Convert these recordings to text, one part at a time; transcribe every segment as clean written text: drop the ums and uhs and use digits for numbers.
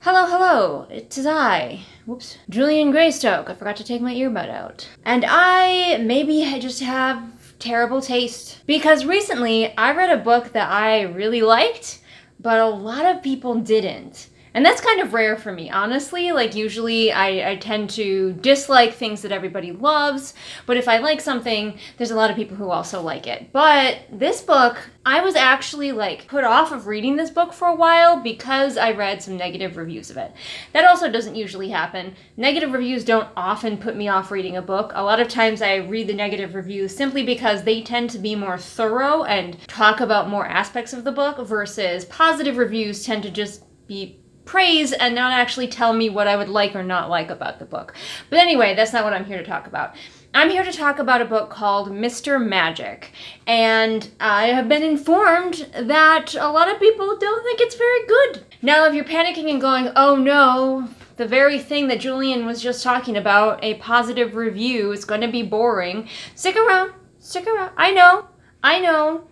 Hello, hello, it is I. Whoops. Julian Greystoke. I forgot to take my earbud out. And I just have terrible taste. Because recently I read a book that I really liked, but a lot of people didn't. And that's kind of rare for me, honestly. Like, usually I tend to dislike things that everybody loves, but if I like something, there's a lot of people who also like it. But this book, I was actually, put off of reading this book for a while because I read some negative reviews of it. That also doesn't usually happen. Negative reviews don't often put me off reading a book. A lot of times I read the negative reviews simply because they tend to be more thorough and talk about more aspects of the book, versus positive reviews tend to just be praise and not actually tell me what I would like or not like about the book. But anyway, that's not what I'm here to talk about. I'm here to talk about a book called Mr. Magic, and I have been informed that a lot of people don't think it's very good. Now, if you're panicking and going, oh no, the very thing that Julian was just talking about, a positive review, is going to be boring, stick around. I know.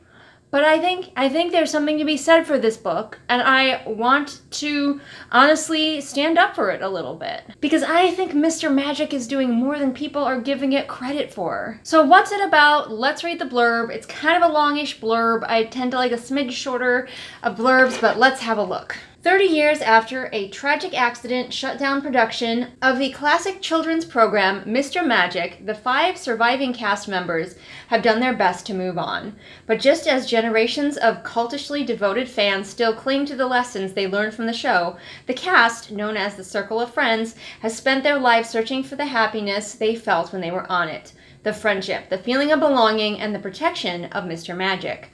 But I think there's something to be said for this book, and I want to honestly stand up for it a little bit. Because I think Mr. Magic is doing more than people are giving it credit for. So what's it about? Let's read the blurb. It's kind of a longish blurb. I tend to like a smidge shorter of blurbs, but let's have a look. 30 years after a tragic accident shut down production of the classic children's program Mr. Magic, the 5 surviving cast members have done their best to move on. But just as generations of cultishly devoted fans still cling to the lessons they learned from the show, the cast, known as the Circle of Friends, has spent their lives searching for the happiness they felt when they were on it. The friendship, the feeling of belonging, and the protection of Mr. Magic.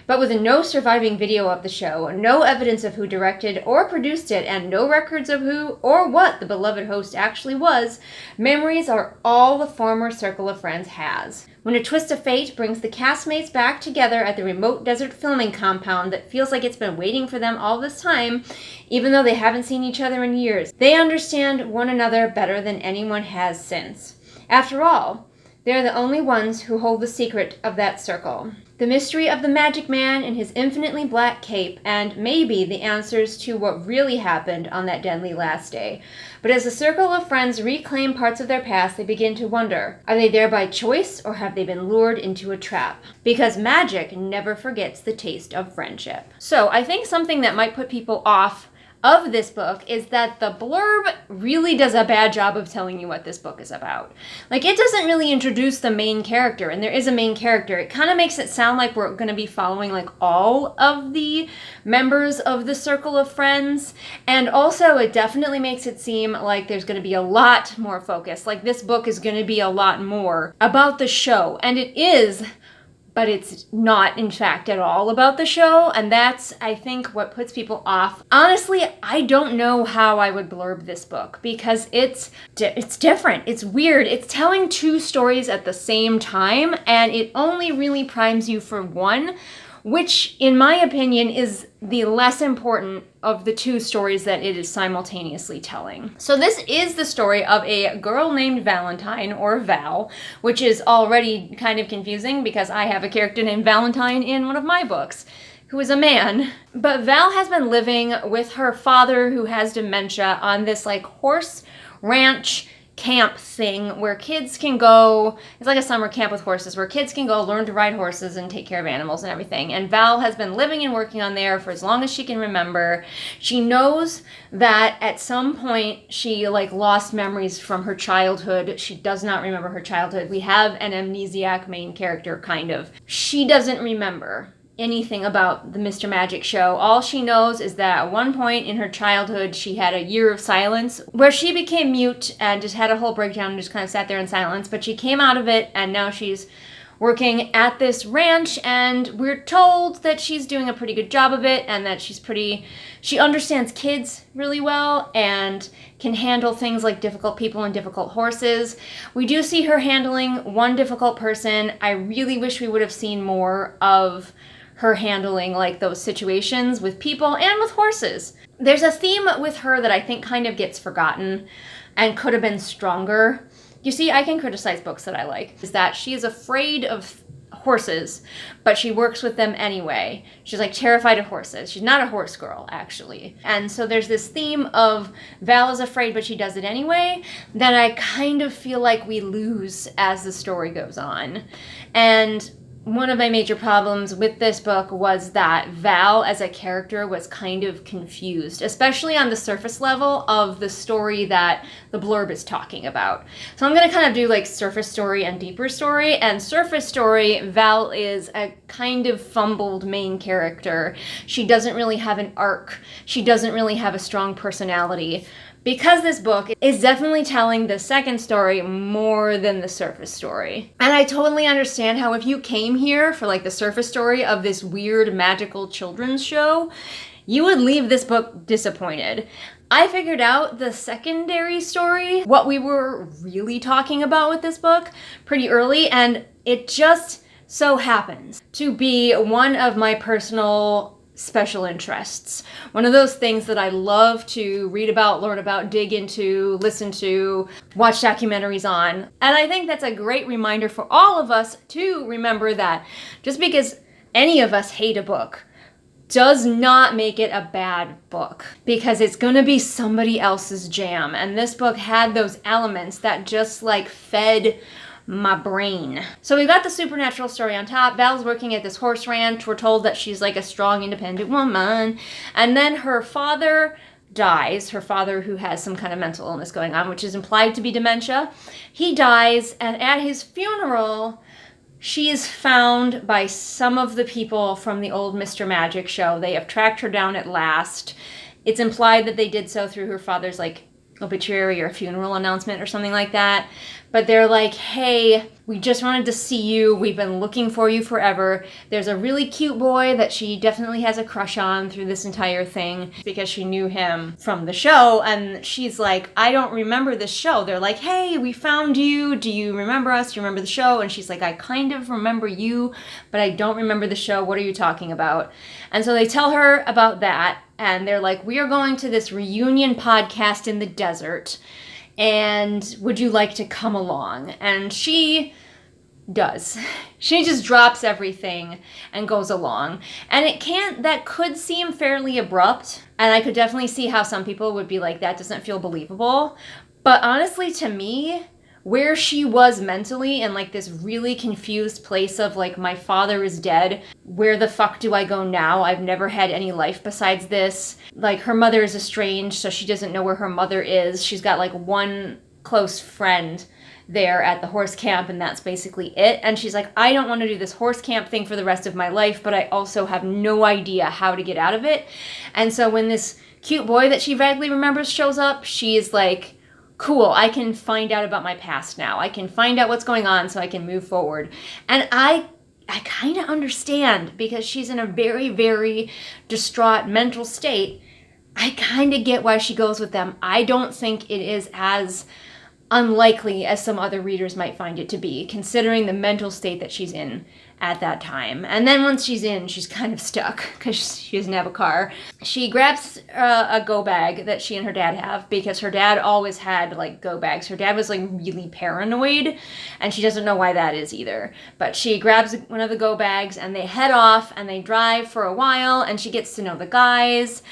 But with no surviving video of the show, no evidence of who directed or produced it, and no records of who or what the beloved host actually was, memories are all the former Circle of Friends has. When a twist of fate brings the castmates back together at the remote desert filming compound that feels like it's been waiting for them all this time, even though they haven't seen each other in years, they understand one another better than anyone has since. After all, they're the only ones who hold the secret of that circle. The mystery of the Magic Man in his infinitely black cape, and maybe the answers to what really happened on that deadly last day. But as the Circle of Friends reclaim parts of their past, they begin to wonder, are they there by choice, or have they been lured into a trap? Because magic never forgets the taste of friendship. So I think something that might put people off of this book is that the blurb really does a bad job of telling you what this book is about. Like, it doesn't really introduce the main character, and there is a main character. It kind of makes it sound like we're going to be following like all of the members of the Circle of Friends, and also it definitely makes it seem like there's going to be a lot more focus. Like, this book is going to be a lot more about the show, and it is, but it's not, in fact, at all about the show, and that's, I think, what puts people off. Honestly, I don't know how I would blurb this book, because it's different, it's weird, it's telling 2 stories at the same time, and it only really primes you for one, which, in my opinion, is the less important of the 2 stories that it is simultaneously telling. So this is the story of a girl named Valentine, or Val, which is already kind of confusing because I have a character named Valentine in one of my books, who is a man. But Val has been living with her father, who has dementia, on this horse ranch camp thing where kids can go. It's like a summer camp with horses where kids can go learn to ride horses and take care of animals and everything. And Val has been living and working on there for as long as she can remember. She knows that at some point she lost memories from her childhood. She does not remember her childhood. We have an amnesiac main character, kind of. She doesn't remember anything about the Mr. Magic show. All she knows is that at one point in her childhood she had a year of silence where she became mute and just had a whole breakdown and just kind of sat there in silence, but she came out of it, and now she's working at this ranch, and we're told that she's doing a pretty good job of it, and that she understands kids really well and can handle things like difficult people and difficult horses. We do see her handling one difficult person. I really wish we would have seen more of her handling those situations with people and with horses. There's a theme with her that I think kind of gets forgotten and could have been stronger. You see, I can criticize books that I like. Is that she is afraid of horses, but she works with them anyway. She's like terrified of horses. She's not a horse girl, actually. And so there's this theme of Val is afraid, but she does it anyway, that I kind of feel like we lose as the story goes on. And one of my major problems with this book was that Val as a character was kind of confused, especially on the surface level of the story that the blurb is talking about. So I'm going to kind of do like surface story and deeper story. And surface story, Val is a kind of fumbled main character. She doesn't really have an arc. She doesn't really have a strong personality. Because this book is definitely telling the second story more than the surface story. And I totally understand how if you came here for like the surface story of this weird magical children's show, you would leave this book disappointed. I figured out the secondary story, what we were really talking about with this book, pretty early, and it just so happens to be one of my personal special interests. One of those things that I love to read about, learn about, dig into, listen to, watch documentaries on. And I think that's a great reminder for all of us to remember that just because any of us hate a book does not make it a bad book, because it's going to be somebody else's jam. And this book had those elements that just like fed my brain. So we've got the supernatural story on top. Val's working at this horse ranch. We're told that she's like a strong, independent woman. And then her father dies. Her father, who has some kind of mental illness going on, which is implied to be dementia. He dies, and at his funeral, she is found by some of the people from the old Mr. Magic show. They have tracked her down at last. It's implied that they did so through her father's like obituary or funeral announcement or something like that. But they're like, hey, we just wanted to see you. We've been looking for you forever. There's a really cute boy that she definitely has a crush on through this entire thing because she knew him from the show. And she's like, I don't remember this show. They're like, hey, we found you. Do you remember us? Do you remember the show? And she's like, I kind of remember you, but I don't remember the show. What are you talking about? And so they tell her about that. And they're like, we are going to this reunion podcast in the desert. And would you like to come along? And she does. She just drops everything and goes along. And that could seem fairly abrupt. And I could definitely see how some people would be like, that doesn't feel believable. But honestly, to me, where she was mentally in like this really confused place of like, my father is dead. Where the fuck do I go now? I've never had any life besides this. Like, her mother is estranged, so she doesn't know where her mother is. She's got like one close friend there at the horse camp, and that's basically it. And she's like, I don't want to do this horse camp thing for the rest of my life, but I also have no idea how to get out of it. And so when this cute boy that she vaguely remembers shows up, she is like, cool, I can find out about my past now. I can find out what's going on so I can move forward. And I kind of understand, because she's in a very, very distraught mental state. I kind of get why she goes with them. I don't think it is as unlikely as some other readers might find it to be, considering the mental state that she's in at that time. And then once she's in, she's kind of stuck because she doesn't have a car. She grabs a go bag that she and her dad have, because her dad always had like go bags. Her dad was like really paranoid, and she doesn't know why that is either. But she grabs one of the go bags and they head off and they drive for a while, and she gets to know the guys.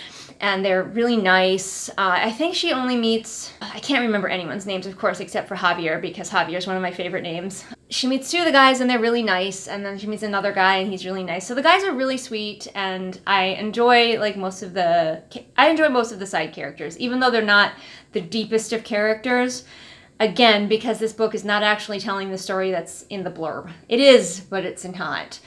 And they're really nice. I think she only meets, I can't remember anyone's names, of course, except for Javier, because Javier is one of my favorite names. She meets two of the guys and they're really nice, and then she meets another guy and he's really nice. So the guys are really sweet, and I enjoy most of the side characters, even though they're not the deepest of characters. Again, because this book is not actually telling the story that's in the blurb. It is, but it's not.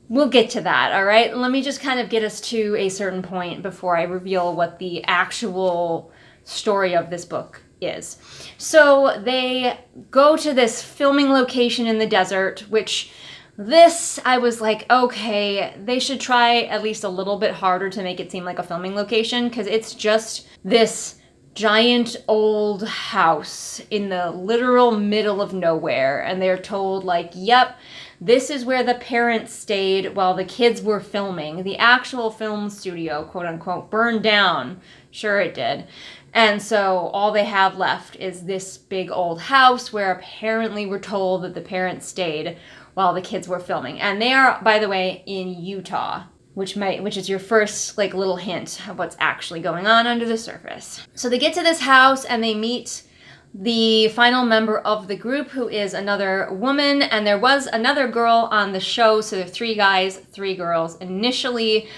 We'll get to that, all right? Let me just kind of get us to a certain point before I reveal what the actual story of this book is. So they go to this filming location in the desert, which I was like, okay, they should try at least a little bit harder to make it seem like a filming location, because it's just this giant old house in the literal middle of nowhere. And they're told like, yep, this is where the parents stayed while the kids were filming. The actual film studio, quote unquote, burned down. Sure it did. And so all they have left is this big old house where apparently we're told that the parents stayed while the kids were filming. And they are, by the way, in Utah, which is your first like little hint of what's actually going on under the surface. So they get to this house and they meet the final member of the group, who is another woman, and there was another girl on the show, so there are 3 guys, 3 girls initially,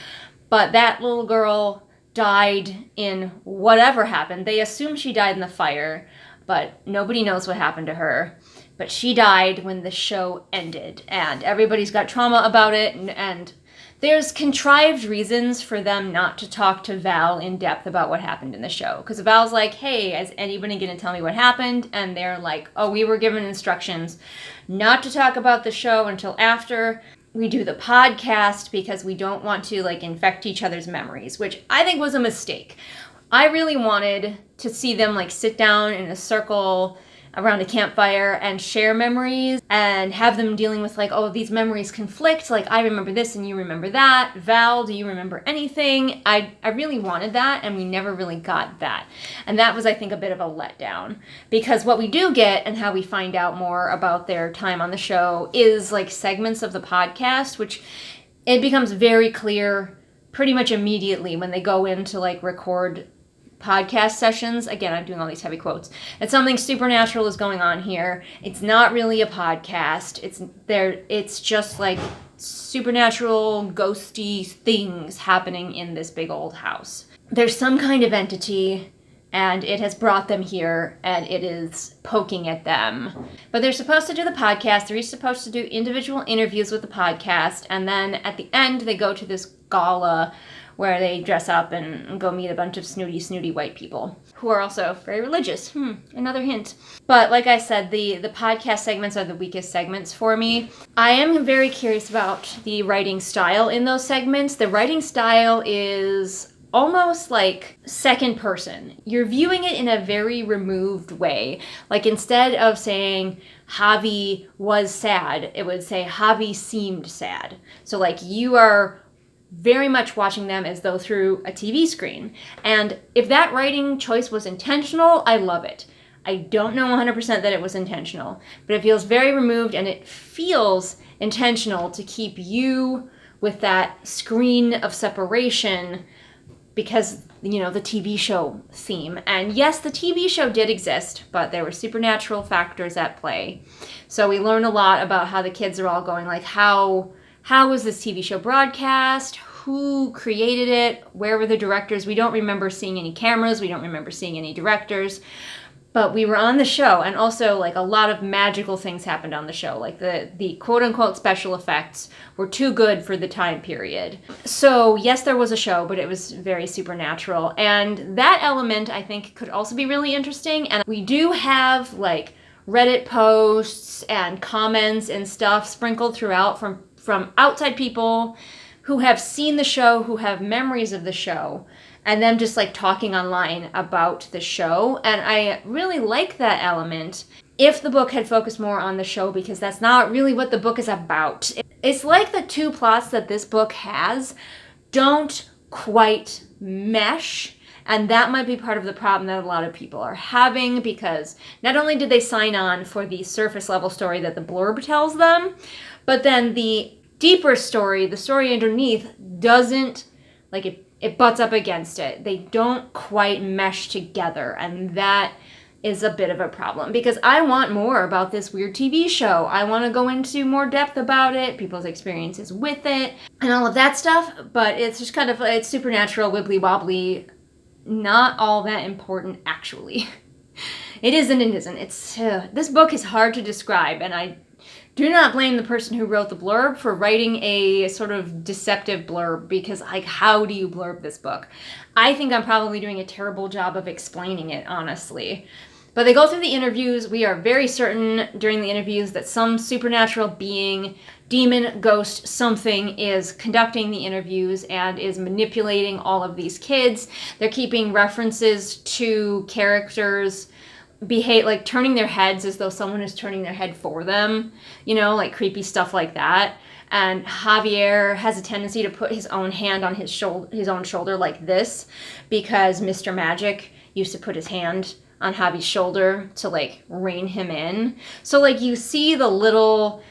but that little girl died in whatever happened. They assume she died in the fire, but nobody knows what happened to her. But she died when the show ended, and everybody's got trauma about it, and there's contrived reasons for them not to talk to Val in depth about what happened in the show. Because Val's like, hey, is anybody going to tell me what happened? And they're like, oh, we were given instructions not to talk about the show until after we do the podcast because we don't want to like infect each other's memories, which I think was a mistake. I really wanted to see them like sit down in a circle around a campfire and share memories and have them dealing with like, oh, these memories conflict. Like, I remember this and you remember that. Val, do you remember anything? I really wanted that, and we never really got that. And that was, I think, a bit of a letdown, because what we do get and how we find out more about their time on the show is like segments of the podcast, which it becomes very clear pretty much immediately when they go in to like record podcast sessions. Again, I'm doing all these heavy quotes. That something supernatural is going on here. It's not really a podcast. It's just like supernatural, ghosty things happening in this big old house. There's some kind of entity, and it has brought them here, and it is poking at them. But they're supposed to do the podcast. They're each supposed to do individual interviews with the podcast, and then at the end, they go to this gala where they dress up and go meet a bunch of snooty white people who are also very religious. Another hint. But like I said, the podcast segments are the weakest segments for me. I am very curious about the writing style in those segments. The writing style is almost like second person. You're viewing it in a very removed way. Like, instead of saying Javi was sad, it would say Javi seemed sad. So like, you are very much watching them as though through a TV screen. And if that writing choice was intentional, I love it. I don't know 100% that it was intentional, but it feels very removed, and it feels intentional to keep you with that screen of separation because, you know, the TV show theme. And yes, the TV show did exist, but there were supernatural factors at play. So we learn a lot about how the kids are all going, like, how was this TV show broadcast? Who created it? Where were the directors? We don't remember seeing any cameras. We don't remember seeing any directors. But we were on the show, and also like a lot of magical things happened on the show. Like the quote-unquote special effects were too good for the time period. So yes, there was a show, but it was very supernatural. And that element, I think, could also be really interesting. And we do have like Reddit posts and comments and stuff sprinkled throughout from outside people who have seen the show, who have memories of the show, and them just like talking online about the show. And I really like that element if the book had focused more on the show, because that's not really what the book is about. It's like the two plots that this book has don't quite mesh. And that might be part of the problem that a lot of people are having, because not only did they sign on for the surface level story that the blurb tells them, but then the deeper story, the story underneath, doesn't, like, it butts up against it. They don't quite mesh together, and that is a bit of a problem, because I want more about this weird TV show. I want to go into more depth about it, people's experiences with it, and all of that stuff, but it's just kind of, it's supernatural, wibbly-wobbly, not all that important, actually. It isn't and isn't. This book is hard to describe, and I do not blame the person who wrote the blurb for writing a sort of deceptive blurb, because, like, how do you blurb this book? I think I'm probably doing a terrible job of explaining it, honestly. But they go through the interviews. We are very certain during the interviews that some supernatural being, demon, ghost, something is conducting the interviews and is manipulating all of these kids. They're keeping references to characters behave, like turning their heads as though someone is turning their head for them, you know, like creepy stuff like that. And Javier has a tendency to put his own hand on his own shoulder like this, because Mr. Magic used to put his hand on Javi's shoulder to like rein him in. So like you see the little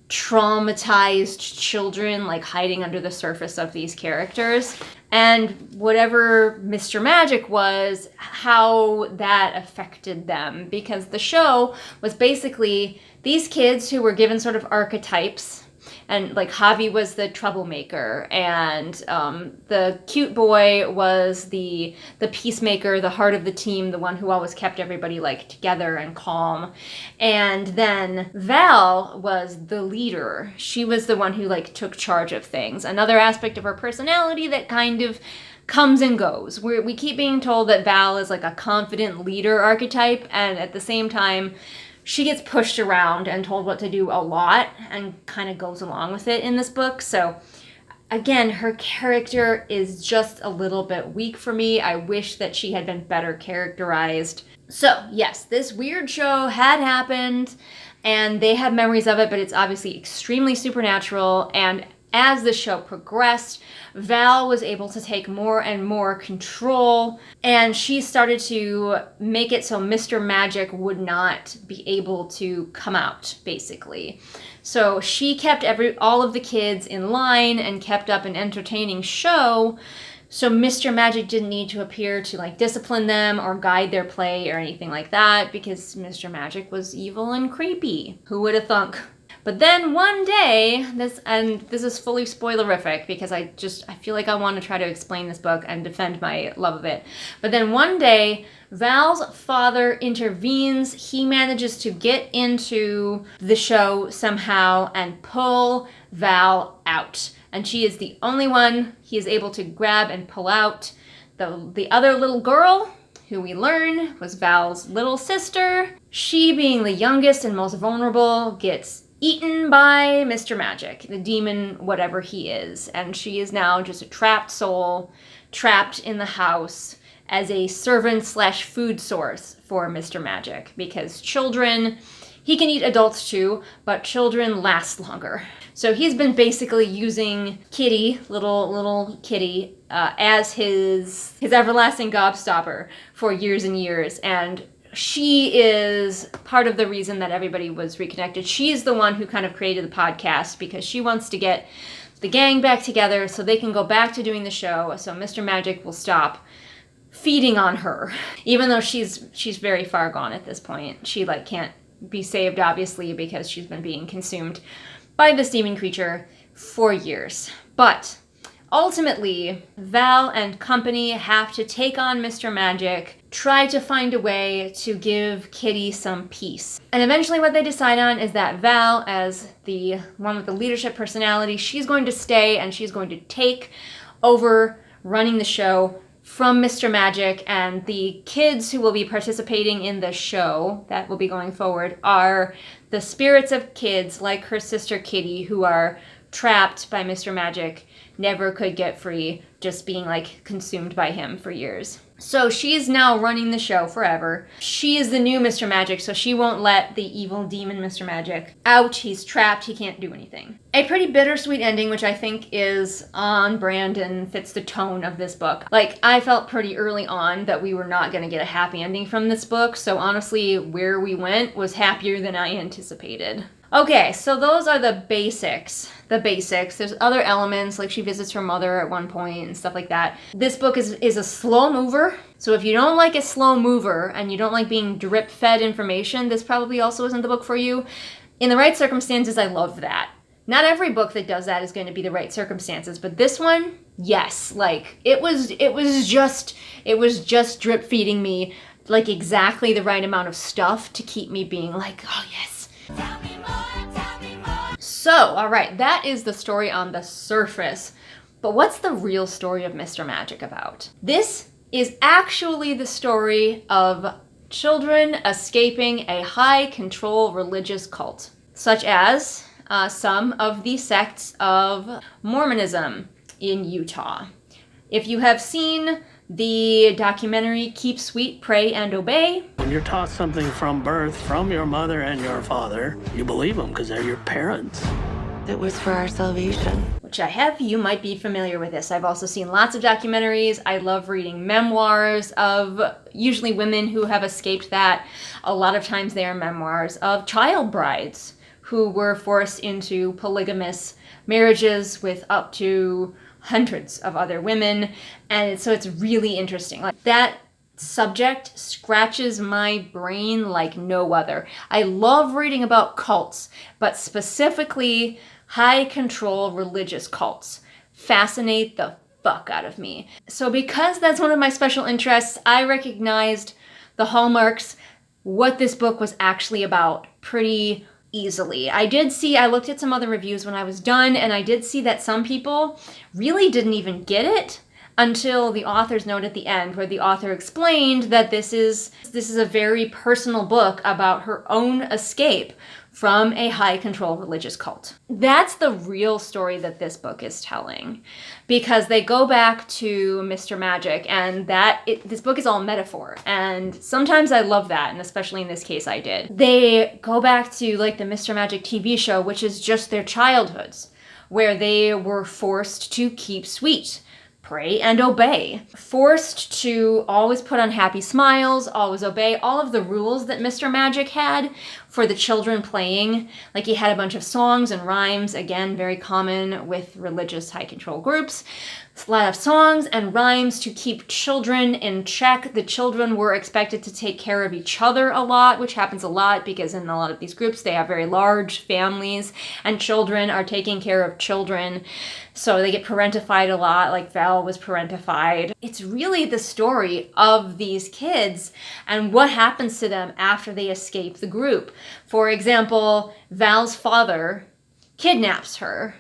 traumatized children like hiding under the surface of these characters. And whatever Mr. Magic was, how that affected them. Because the show was basically these kids who were given sort of archetypes. And like Javi was the troublemaker, and the cute boy was the peacemaker, the heart of the team, the one who always kept everybody like together and calm. And then Val was the leader. She was the one who like took charge of things. Another aspect of her personality that kind of comes and goes. We keep being told that Val is like a confident leader archetype, and at the same time, she gets pushed around and told what to do a lot and kind of goes along with it in this book. So again, her character is just a little bit weak for me. I wish that she had been better characterized. So yes, this weird show had happened and they have memories of it, but it's obviously extremely supernatural. And as the show progressed, Val was able to take more and more control, and she started to make it so Mr. Magic would not be able to come out, basically. So she kept all of the kids in line and kept up an entertaining show, so Mr. Magic didn't need to appear to like discipline them or guide their play or anything like that, because Mr. Magic was evil and creepy. Who would have thunk? But then one day, this is fully spoilerific because I feel like I want to try to explain this book and defend my love of it. But then one day, Val's father intervenes. He manages to get into the show somehow and pull Val out. And she is the only one he is able to grab and pull out. The other little girl, who we learn was Val's little sister, she being the youngest and most vulnerable, gets eaten by Mr. Magic, the demon, whatever he is. And she is now just a trapped soul, trapped in the house as a servant / food source for Mr. Magic. Because children, he can eat adults too, but children last longer. So he's been basically using Kitty, little Kitty, as his everlasting gobstopper for years and years. And she is part of the reason that everybody was reconnected. She's the one who kind of created the podcast because she wants to get the gang back together so they can go back to doing the show, so Mr. Magic will stop feeding on her. Even though she's very far gone at this point. She like can't be saved, obviously, because she's been being consumed by this demon creature for years. But ultimately, Val and company have to take on Mr. Magic, try to find a way to give Kitty some peace. And eventually what they decide on is that Val, as the one with the leadership personality, she's going to stay and she's going to take over running the show from Mr. Magic, and the kids who will be participating in the show that will be going forward are the spirits of kids like her sister Kitty, who are trapped by Mr. Magic, never could get free, just being like consumed by him for years. So she's now running the show forever. She is the new Mr. Magic, so she won't let the evil demon Mr. Magic out. He's trapped, he can't do anything. A pretty bittersweet ending, which I think is on brand and fits the tone of this book. Like, I felt pretty early on that we were not going to get a happy ending from this book, so honestly, where we went was happier than I anticipated. Okay, so those are the basics. There's other elements, like she visits her mother at one point and stuff like that. This book is a slow mover, so if you don't like a slow mover and you don't like being drip-fed information, this probably also isn't the book for you. In the right circumstances, I love that. Not every book that does that is going to be the right circumstances, but this one, yes. Like, it was just drip-feeding me, like, exactly the right amount of stuff to keep me being like, oh yes. Tell me more. So, alright, that is the story on the surface. But what's the real story of Mr. Magic about? This is actually the story of children escaping a high-control religious cult, such as some of the sects of Mormonism in Utah. If you have seen the documentary Keep Sweet, Pray, and Obey. When you're taught something from birth, from your mother and your father, you believe them because they're your parents. It was for our salvation. Which I have, you might be familiar with this. I've also seen lots of documentaries. I love reading memoirs of usually women who have escaped that. A lot of times they are memoirs of child brides who were forced into polygamous marriages with up to hundreds of other women. And so it's really interesting. Like, that subject scratches my brain like no other. I love reading about cults, but specifically high control religious cults fascinate the fuck out of me. So because that's one of my special interests, I recognized the hallmarks, what this book was actually about, pretty easily. I looked at some other reviews when I was done, and I did see that some people really didn't even get it until the author's note at the end, where the author explained that this is a very personal book about her own escape from a high-control religious cult. That's the real story that this book is telling, because they go back to Mr. Magic, and this book is all metaphor, and sometimes I love that, and especially in this case I did. They go back to like the Mr. Magic TV show, which is just their childhoods, where they were forced to keep sweet, pray and obey, forced to always put on happy smiles, always obey all of the rules that Mr. Magic had for the children playing. Like, he had a bunch of songs and rhymes, again, very common with religious high control groups. A lot of songs and rhymes to keep children in check. The children were expected to take care of each other a lot, which happens a lot because in a lot of these groups they have very large families and children are taking care of children. So they get parentified a lot, like Val was parentified. It's really the story of these kids and what happens to them after they escape the group. For example, Val's father kidnaps her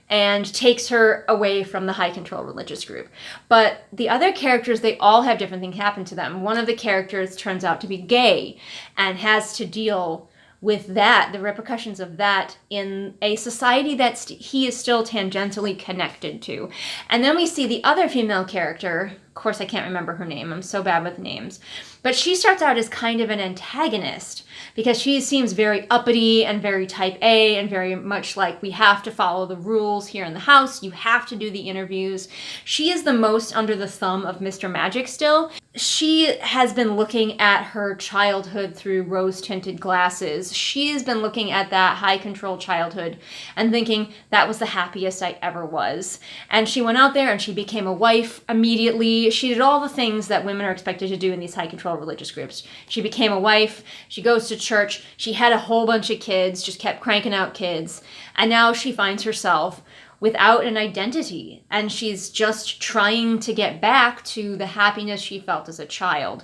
and takes her away from the high control religious group. But the other characters, they all have different things happen to them. One of the characters turns out to be gay and has to deal with that, the repercussions of that in a society that he is still tangentially connected to. And then we see the other female character. Of course, I can't remember her name. I'm so bad with names. But she starts out as kind of an antagonist because she seems very uppity and very type A and very much like, we have to follow the rules here in the house. You have to do the interviews. She is the most under the thumb of Mr. Magic still. She has been looking at her childhood through rose-tinted glasses. She has been looking at that high-control childhood and thinking, that was the happiest I ever was. And she went out there and she became a wife immediately. She did all the things that women are expected to do in these high-control religious groups. She became a wife. She goes to church. She had a whole bunch of kids, just kept cranking out kids. And now she finds herself without an identity, and she's just trying to get back to the happiness she felt as a child.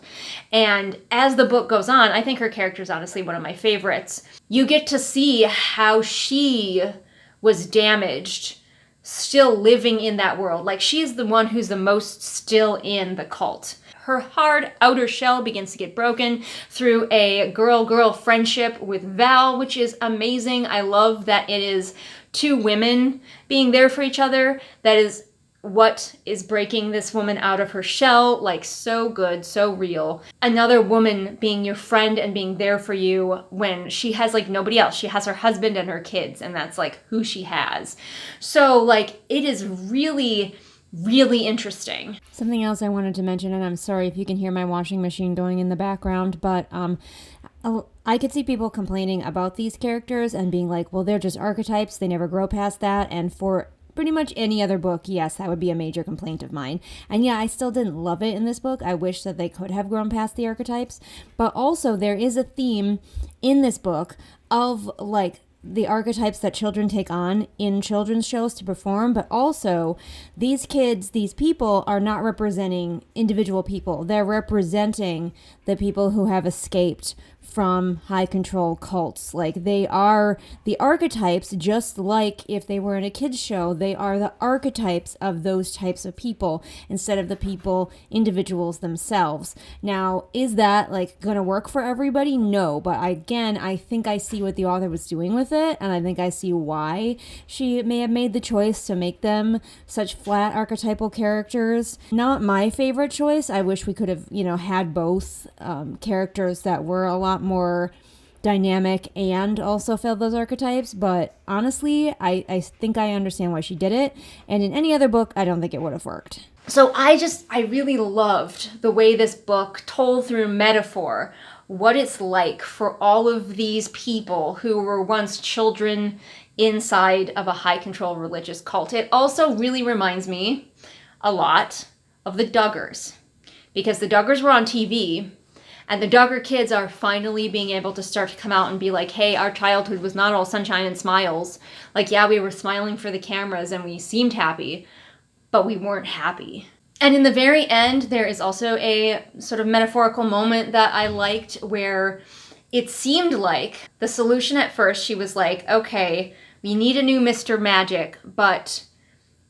And as the book goes on, I think her character is honestly one of my favorites. You get to see how she was damaged, still living in that world. Like, she's the one who's the most still in the cult. Her hard outer shell begins to get broken through a girl-girl friendship with Val, which is amazing. I love that it is two women being there for each other. That is what is breaking this woman out of her shell. Like, so good, so real. Another woman being your friend and being there for you when she has like nobody else. She has her husband and her kids, and that's like who she has. So like, it is really interesting. Something else I wanted to mention, and I'm sorry if you can hear my washing machine going in the background, but I could see people complaining about these characters and being like, well, they're just archetypes, they never grow past that, and for pretty much any other book, yes, that would be a major complaint of mine. And yeah, I still didn't love it in this book. I wish that they could have grown past the archetypes, but also there is a theme in this book of like the archetypes that children take on in children's shows to perform, but also these kids, these people are not representing individual people. They're representing the people who have escaped from high control cults. Like, they are the archetypes, just like if they were in a kid's show, they are the archetypes of those types of people instead of the people, individuals themselves. Now, is that like gonna work for everybody? No, but I think I see what the author was doing with it, and I think I see why she may have made the choice to make them such flat archetypal characters. Not my favorite choice. I wish we could have, had both characters that were a lot more dynamic and also filled those archetypes, but honestly, I think I understand why she did it, and in any other book, I don't think it would have worked. So I really loved the way this book told through metaphor what it's like for all of these people who were once children inside of a high control religious cult. It also really reminds me a lot of the Duggars, because the Duggars were on TV, and the Duggar kids are finally being able to start to come out and be like, hey, our childhood was not all sunshine and smiles. Like, yeah, we were smiling for the cameras and we seemed happy, but we weren't happy. And in the very end, there is also a sort of metaphorical moment that I liked where it seemed like the solution at first, she was like, okay, we need a new Mr. Magic, but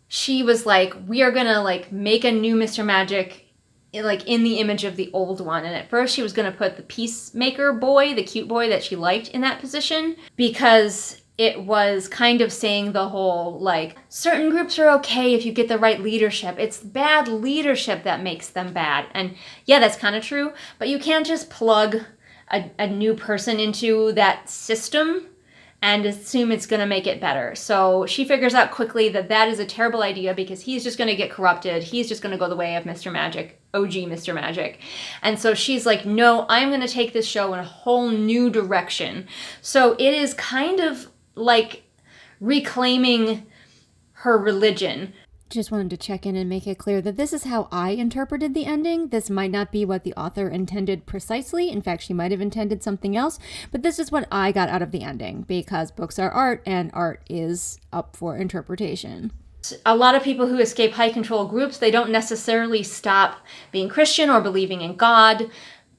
she was like, we are gonna like make a new Mr. Magic like in the image of the old one. And at first she was gonna put the peacemaker boy, the cute boy that she liked, in that position, because it was kind of saying the whole, like, certain groups are okay if you get the right leadership. It's bad leadership that makes them bad. And yeah, that's kind of true, but you can't just plug a new person into that system and assume it's going to make it better. So she figures out quickly that that is a terrible idea, because he's just going to get corrupted. He's just going to go the way of Mr. Magic, OG Mr. Magic. And so she's like, no, I'm going to take this show in a whole new direction. So it is kind of like reclaiming her religion. Just wanted to check in and make it clear that this is how I interpreted the ending. This might not be what the author intended precisely. In fact, she might have intended something else, but this is what I got out of the ending, because books are art and art is up for interpretation. A lot of people who escape high control groups, they don't necessarily stop being Christian or believing in God,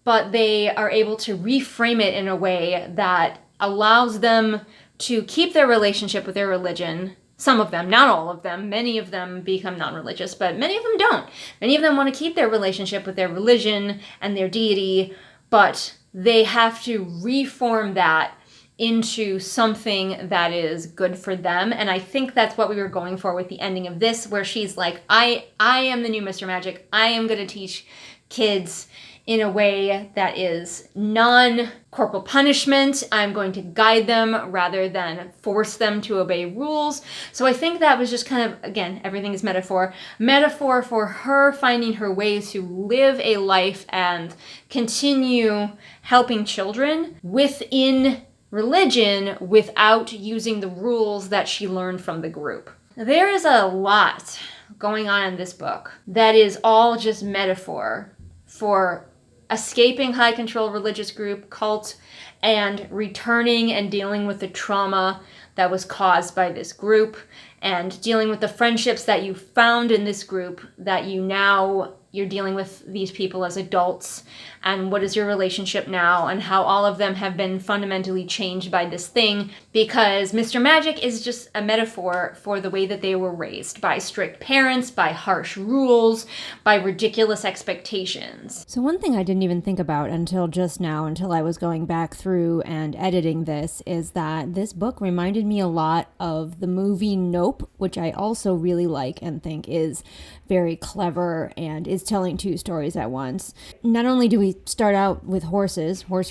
but they are able to reframe it in a way that allows them to keep their relationship with their religion. Some of them, not all of them. Many of them become non-religious, but many of them don't. Many of them want to keep their relationship with their religion and their deity, but they have to reform that into something that is good for them. And I think that's what we were going for with the ending of this, where she's like, I am the new Mr. Magic. I am going to teach kids in a way that is non-corporal punishment. I'm going to guide them rather than force them to obey rules. So I think that was just kind of, again, everything is metaphor. Metaphor for her finding her ways to live a life and continue helping children within religion without using the rules that she learned from the group. There is a lot going on in this book that is all just metaphor for escaping high control religious group, cult, and returning and dealing with the trauma that was caused by this group, and dealing with the friendships that you found in this group that you're dealing with these people as adults, and what is your relationship now, and how all of them have been fundamentally changed by this thing, because Mr. Magic is just a metaphor for the way that they were raised, by strict parents, by harsh rules, by ridiculous expectations. So one thing I didn't even think about until just now, until I was going back through and editing this, is that this book reminded me a lot of the movie Nope, which I also really like and think is very clever and is telling two stories at once. Not only do we start out with horse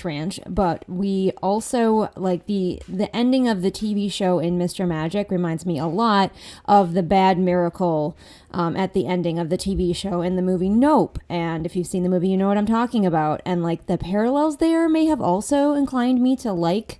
ranch, but we also, like, the ending of the TV show in Mr. Magic reminds me a lot of the bad miracle at the ending of the TV show in the movie Nope. And if you've seen the movie, you know what I'm talking about. And like the parallels there may have also inclined me to like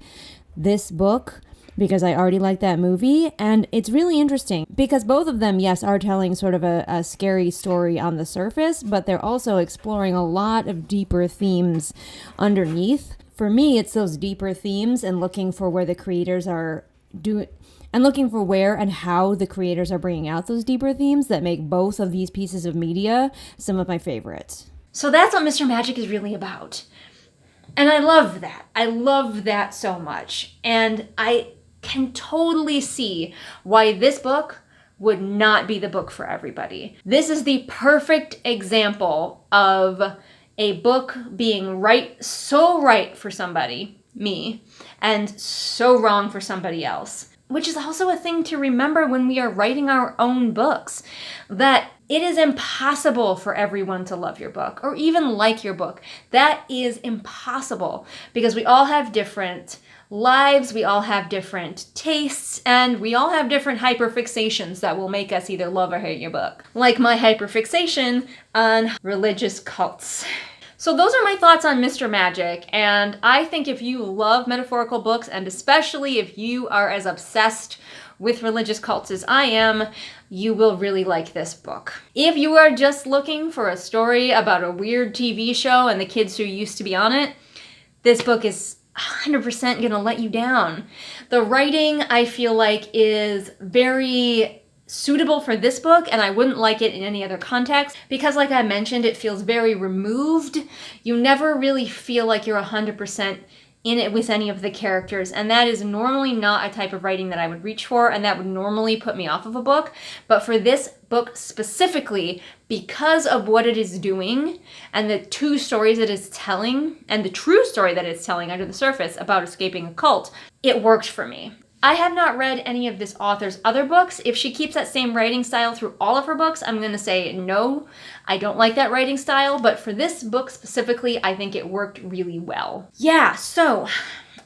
this book, because I already liked that movie. And it's really interesting because both of them, yes, are telling sort of a scary story on the surface, but they're also exploring a lot of deeper themes underneath. For me, it's those deeper themes and looking for where the creators are doing, and looking for where and how the creators are bringing out those deeper themes that make both of these pieces of media some of my favorites. So that's what Mr. Magic is really about. And I love that. I love that so much. And I can totally see why this book would not be the book for everybody. This is the perfect example of a book being so right for somebody, me, and so wrong for somebody else. which is also a thing to remember when we are writing our own books, that it is impossible for everyone to love your book or even like your book. That is impossible because we all have different lives, we all have different tastes, and we all have different hyperfixations that will make us either love or hate your book. Like my hyperfixation on religious cults. So those are my thoughts on Mr. Magic, and I think if you love metaphorical books, and especially if you are as obsessed with religious cults as I am, you will really like this book. If you are just looking for a story about a weird TV show and the kids who used to be on it, this book is 100% gonna let you down. The writing, I feel like, is very suitable for this book, and I wouldn't like it in any other context because, like I mentioned, it feels very removed. You never really feel like you're 100% in it with any of the characters, and that is normally not a type of writing that I would reach for, and that would normally put me off of a book. But for this book specifically, because of what it is doing and the two stories it is telling and the true story that it's telling under the surface about escaping a cult, it worked for me. I have not read any of this author's other books. If she keeps that same writing style through all of her books, I'm going to say no, I don't like that writing style. But for this book specifically, I think it worked really well. Yeah, so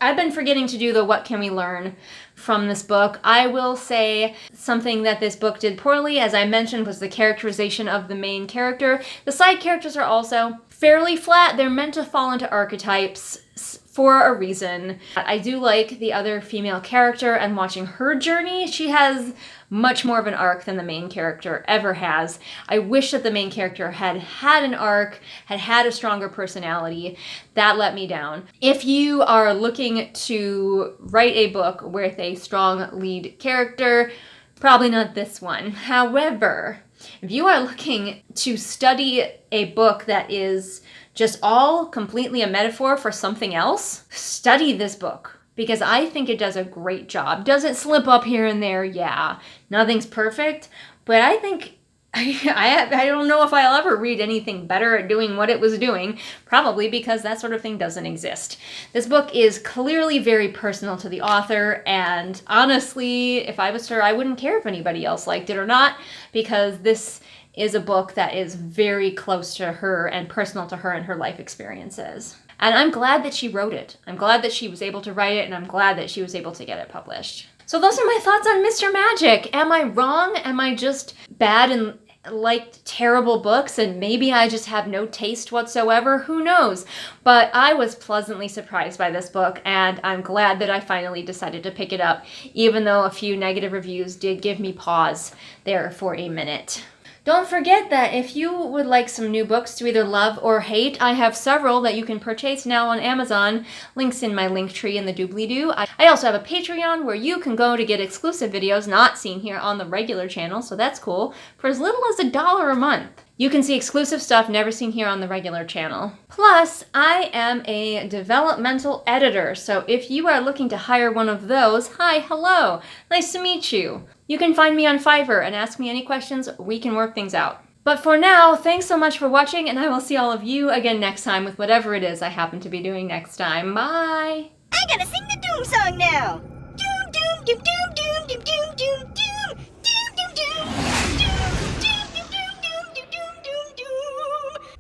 I've been forgetting to do the what can we learn from this book. I will say something that this book did poorly, as I mentioned, was the characterization of the main character. The side characters are also fairly flat. They're meant to fall into archetypes for a reason. I do like the other female character and watching her journey. She has much more of an arc than the main character ever has. I wish that the main character had had an arc, had a stronger personality. That let me down. If you are looking to write a book with a strong lead character, probably not this one. However, if you are looking to study a book that is just all completely a metaphor for something else, study this book because I think it does a great job. Does it slip up here and there? Yeah. Nothing's perfect, but I think I don't know if I'll ever read anything better at doing what it was doing, probably because that sort of thing doesn't exist. This book is clearly very personal to the author, and honestly, if I was her, I wouldn't care if anybody else liked it or not, because this is a book that is very close to her and personal to her and her life experiences. And I'm glad that she wrote it. I'm glad that she was able to write it, and I'm glad that she was able to get it published. So those are my thoughts on Mr. Magic. Am I wrong? Am I just bad and liked terrible books and maybe I just have no taste whatsoever? Who knows? But I was pleasantly surprised by this book, and I'm glad that I finally decided to pick it up, even though a few negative reviews did give me pause there for a minute. Don't forget that if you would like some new books to either love or hate, I have several that you can purchase now on Amazon. Links in my link tree in the doobly-doo. I also have a Patreon where you can go to get exclusive videos not seen here on the regular channel, so that's cool, for as little as $1 a month. You can see exclusive stuff never seen here on the regular channel. Plus, I am a developmental editor, so if you are looking to hire one of those, hi, hello, nice to meet you. You can find me on Fiverr and ask me any questions. We can work things out. But for now, thanks so much for watching, and I will see all of you again next time with whatever it is I happen to be doing next time. Bye! I gotta sing the Doom song now! Doom, doom, doom, doom, doom, doom, doom, doom, doom, doom, doom, doom.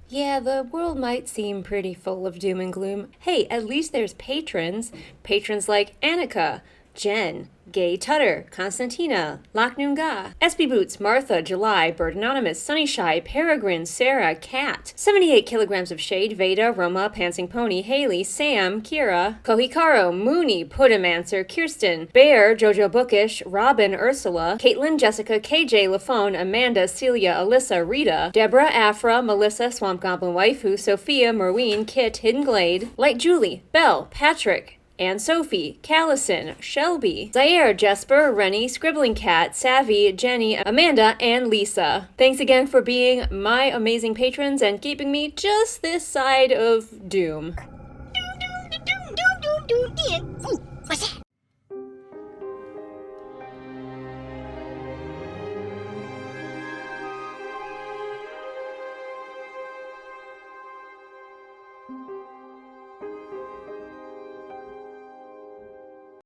Yeah, the world might seem pretty full of doom and gloom. Hey, at least there's patrons. Patrons like Annika, Jen, Gay Tutter, Constantina, Lochnoonga, SB Boots, Martha, July, Bird Anonymous, Sunny Shy, Peregrine, Sarah, Cat, 78 kilograms of shade, Veda, Roma, Pansing Pony, Haley, Sam, Kira, Kohikaro, Mooney, Pudimancer, Kirsten, Bear, Jojo Bookish, Robin, Ursula, Caitlin, Jessica, KJ, Lafone, Amanda, Celia, Alyssa, Rita, Deborah, Afra, Melissa, Swamp Goblin Waifu, Sophia, Merween, Kit, Hidden Glade, Light Julie, Belle, Patrick, Anne Sophie, Callison, Shelby, Zaire, Jesper, Rennie, Scribbling Cat, Savvy, Jenny, Amanda, and Lisa. Thanks again for being my amazing patrons and keeping me just this side of doom. Doom, doom, doom, doom, doom, doom. Ooh, what's that?